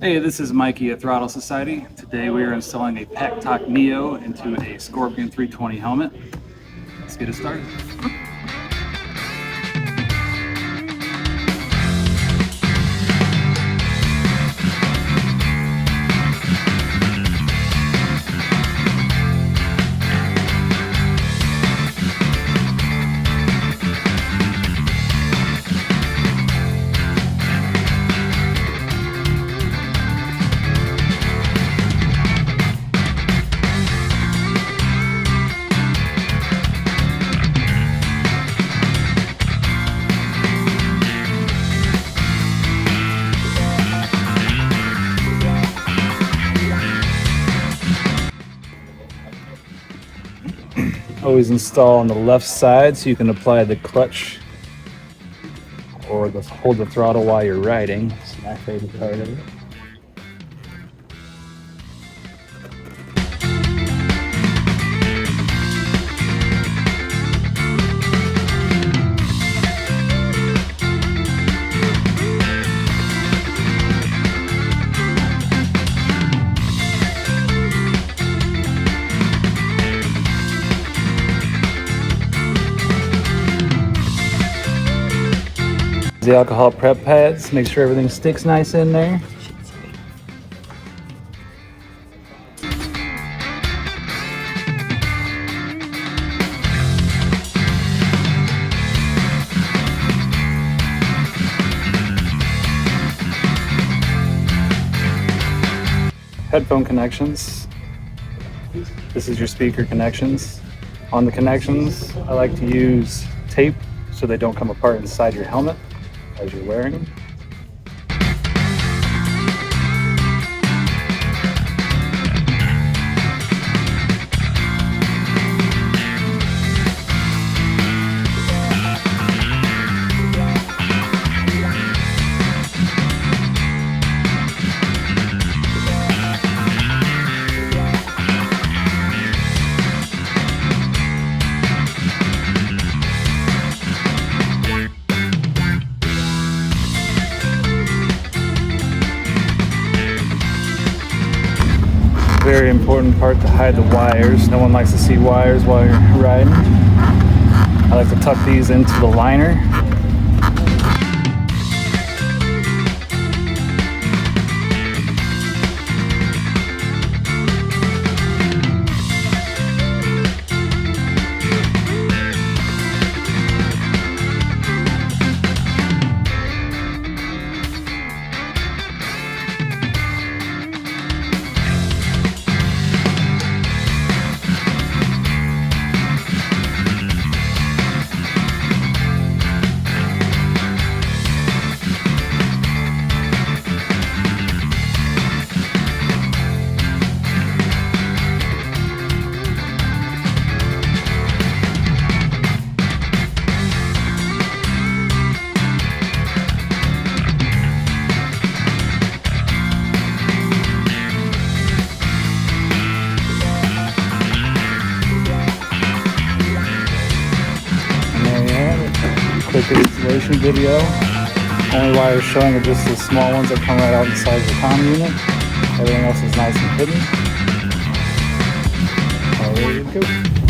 Hey, this is Mikey at Throttle Society. Today we are installing a Packtalk Neo into a Scorpion 320 helmet. Let's get it started. Always install on the left side so you can apply the clutch or hold the throttle while you're riding. It's my favorite part of it. The alcohol prep pads, make sure everything sticks nice in there. Headphone connections. This is your speaker connections. On the connections, I like to use tape so they don't come apart inside your helmet as you're wearing them. Very important part to hide the wires. No one likes to see wires while you're riding. I like to tuck these into the liner. Quick installation video. Only wires showing are just the small ones that come right out inside the comm unit. Everything else is nice and hidden. There you go.